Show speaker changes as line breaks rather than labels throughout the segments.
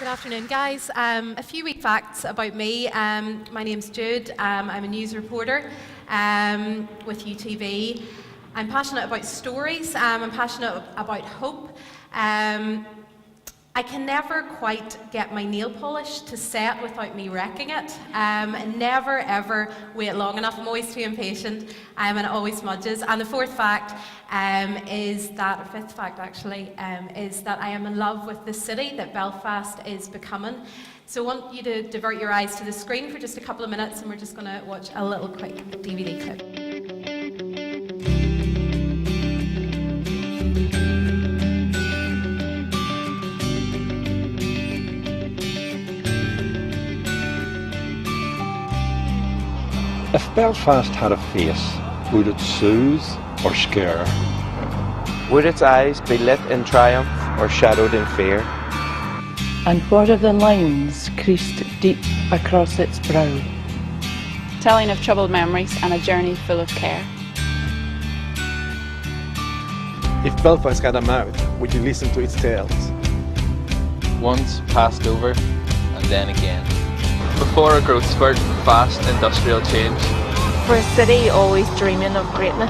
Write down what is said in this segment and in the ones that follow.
Good afternoon, guys. A few wee facts about me. My name's Judith. I'm a news reporter with UTV. I'm passionate about stories. I'm passionate about hope. I can never quite get my nail polish to set without me wrecking it. And never ever wait long enough. I'm always too impatient, and it always smudges. And the fourth fact fifth fact actually, is that I am in love with the city that Belfast is becoming. So I want you to divert your eyes to the screen for just a couple of minutes, and we're just going to watch a little quick DVD clip.
If Belfast had a face, would it soothe or scare?
Would its eyes be lit in triumph or shadowed in fear?
And what are the lines creased deep across its brow?
Telling of troubled memories and a journey full of care.
If Belfast had a mouth, would you listen to its tales?
Once passed over, and then again. Before a growth spurt, fast industrial change.
For a city always dreaming of greatness.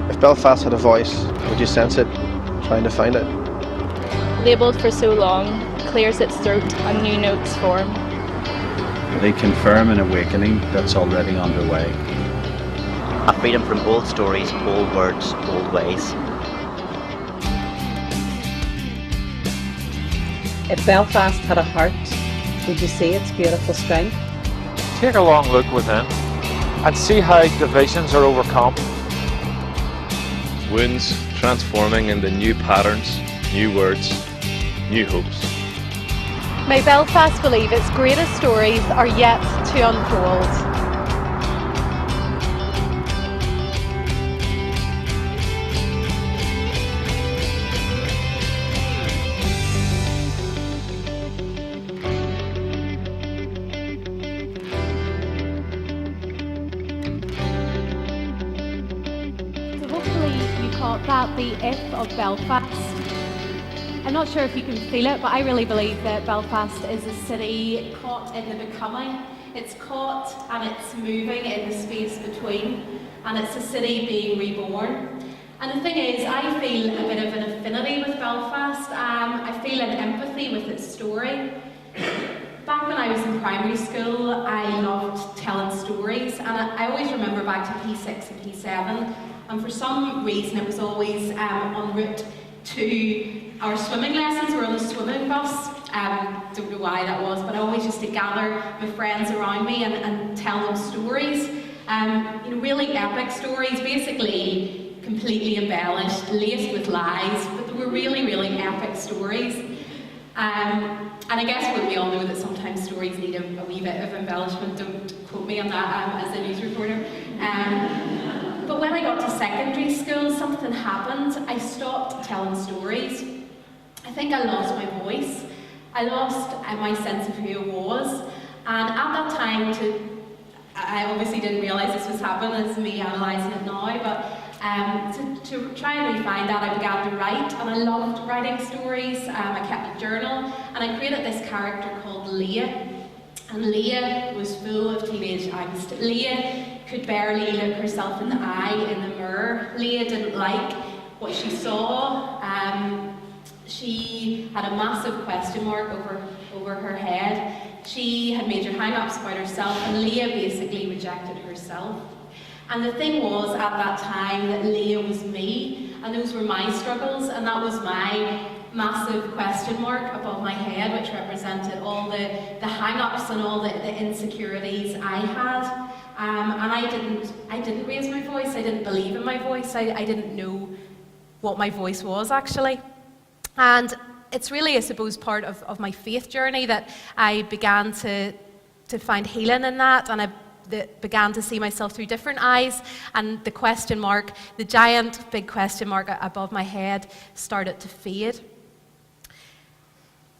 If Belfast had a voice, would you sense it, trying to find it?
Labelled for so long, clears its throat and new notes form.
They confirm an awakening that's already underway.
A freedom from old stories, old words, old ways.
If Belfast had a heart, would you see its beautiful strength?
Take a long look within and see how divisions are overcome.
Wounds transforming into new patterns, new words, new hopes.
May Belfast believe its greatest stories are yet to unfold. That the if of Belfast. I'm not sure if you can feel it, but I really believe that Belfast is a city caught in the becoming. It's caught and it's moving in the space between, and it's a city being reborn. And the thing is, I feel a bit of an affinity with Belfast. I feel an empathy with its story. Back when I was in primary school, I loved telling stories, and I always remember back to P6 and P7. And for some reason, it was always en route to our swimming lessons. We were on the swimming bus. Don't know why that was, but I always used to gather my friends around me and tell them stories. Really epic stories, basically completely embellished, laced with lies, but they were really, really epic stories. And I guess we all know that sometimes stories need a wee bit of embellishment. Don't quote me on that as a news reporter. But when I got to secondary school, something happened. I stopped telling stories. I think I lost my voice. I lost my sense of who I was. And at that time, I obviously didn't realise this was happening, it's me analysing it now, but to try and refine that, I began to write, and I loved writing stories. I kept a journal, and I created this character called Leah. And Leah was full of teenage angst. Leah could barely look herself in the eye in the mirror. Leah didn't like what she saw. She had a massive question mark over her head. She had major hang-ups about herself, and Leah basically rejected herself. And the thing was, at that time, that Leah was me, and those were my struggles, and that was my massive question mark above my head, which represented all the hang-ups and all the insecurities I had. And I didn't raise my voice. I didn't believe in my voice. I didn't know what my voice was, actually. And it's really, I suppose, part of my faith journey that I began to find healing in that, and I began to see myself through different eyes, and the question mark, the giant big question mark above my head, started to fade.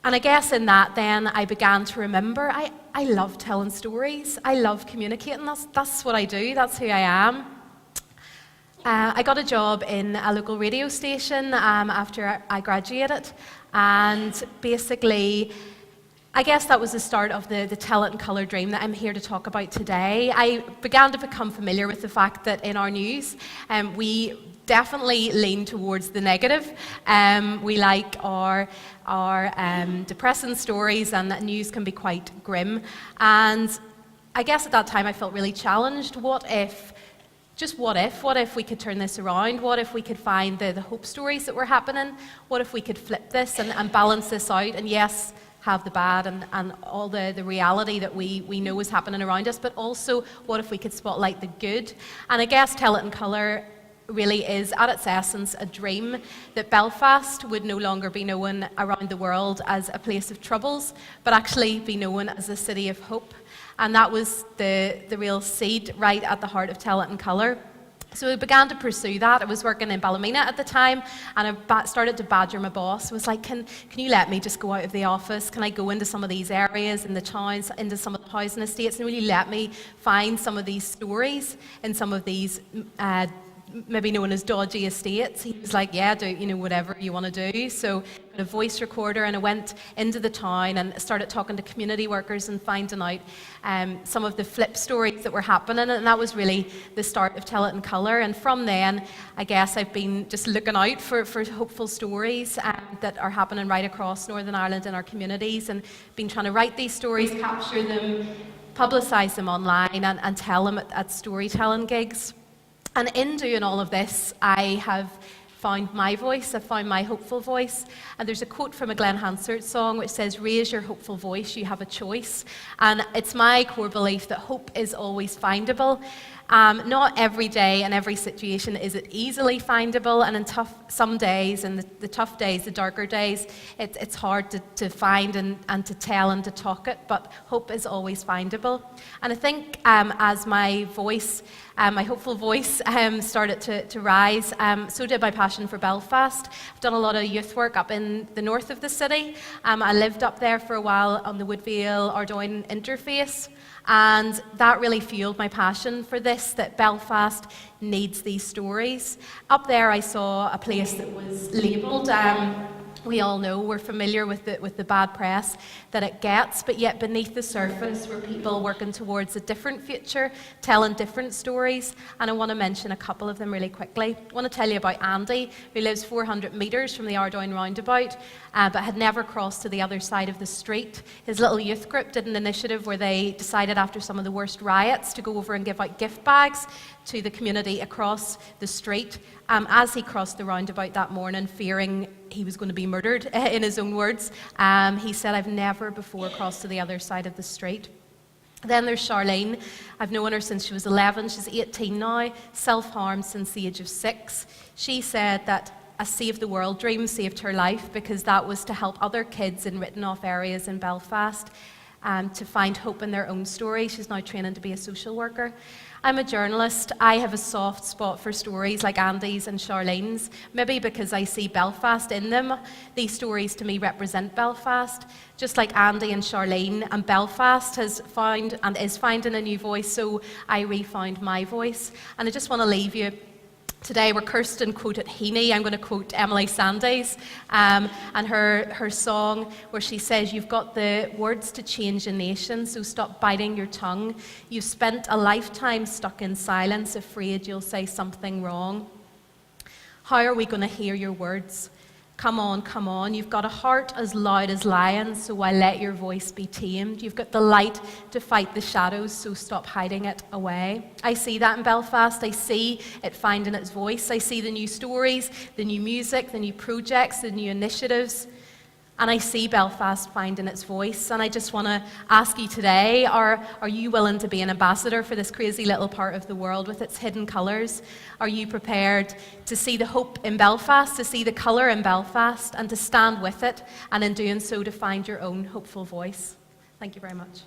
And I guess in that then I began to remember I love telling stories. I love communicating. That's what I do. That's who I am. I got a job in a local radio station after I graduated, and basically I guess that was the start of the talent and colour dream that I'm here to talk about today. I began to become familiar with the fact that in our news we definitely lean towards the negative. We like our depressing stories, and that news can be quite grim. And I guess at that time I felt really challenged. What if we could turn this around? What if we could find the hope stories that were happening? What if we could flip this and balance this out? And yes, have the bad and all the reality that we know is happening around us, but also what if we could spotlight the good? And I guess Talent and Colour really is, at its essence, a dream that Belfast would no longer be known around the world as a place of troubles, but actually be known as a city of hope. And that was the real seed right at the heart of Talent and Colour. So we began to pursue that. I was working in Ballymena at the time, and I started to badger my boss. I was like, can you let me just go out of the office? Can I go into some of these areas in the towns, into some of the housing estates, and really let me find some of these stories in some of these maybe known as dodgy estates? He was like, yeah, do whatever you want to do. So I got a voice recorder, and I went into the town and started talking to community workers and finding out some of the flip stories that were happening, and that was really the start of Tell It in Colour. And from then, I guess I've been just looking out for hopeful stories that are happening right across Northern Ireland in our communities, and been trying to write these stories, capture them, publicise them online, and tell them at storytelling gigs. And in doing all of this, I have found my voice, I've found my hopeful voice. And there's a quote from a Glenn Hansard song which says, "Raise your hopeful voice, you have a choice." And it's my core belief that hope is always findable. Not every day and every situation is it easily findable, and in some days, and the tough days, the darker days, it's hard to find and to tell and to talk it, but hope is always findable. And I think as my voice, my hopeful voice started to rise, so did my passion for Belfast. I've done a lot of youth work up in the north of the city. I lived up there for a while on the Woodvale-Ardoyne interface. And that really fueled my passion for this, that Belfast needs these stories. Up there I saw a place that was labelled, we all know, we're familiar with the bad press that it gets, but yet beneath the surface were people working towards a different future, telling different stories, and I want to mention a couple of them really quickly. I want to tell you about Andy, who lives 400 metres from the Ardoyne roundabout, but had never crossed to the other side of the street. His little youth group did an initiative where they decided after some of the worst riots to go over and give out gift bags to the community across the street. As he crossed the roundabout that morning, fearing he was going to be murdered, in his own words, he said, "I've never before crossed to the other side of the street." Then there's Charlene. I've known her since she was 11. She's 18 now, self-harmed since the age of 6. She said that a Save the World dream saved her life because that was to help other kids in written-off areas in Belfast to find hope in their own story. She's now training to be a social worker. I'm a journalist. I have a soft spot for stories like Andy's and Charlene's, maybe because I see Belfast in them. These stories to me represent Belfast, just like Andy and Charlene, and Belfast has found and is finding a new voice, so I refound my voice. And I just want to leave you today where Kirsten quoted Heaney. I'm going to quote Emily Sandys and her song where she says, "You've got the words to change a nation, so stop biting your tongue. You've spent a lifetime stuck in silence, afraid you'll say something wrong. How are we going to hear your words? Come on, you've got a heart as loud as lions, so why let your voice be tamed? You've got the light to fight the shadows, so stop hiding it away." I see that in Belfast. I see it finding its voice. I see the new stories, the new music, the new projects, the new initiatives, and I see Belfast finding its voice. And I just want to ask you today, are you willing to be an ambassador for this crazy little part of the world with its hidden colours? Are you prepared to see the hope in Belfast, to see the colour in Belfast, and to stand with it, and in doing so to find your own hopeful voice? Thank you very much.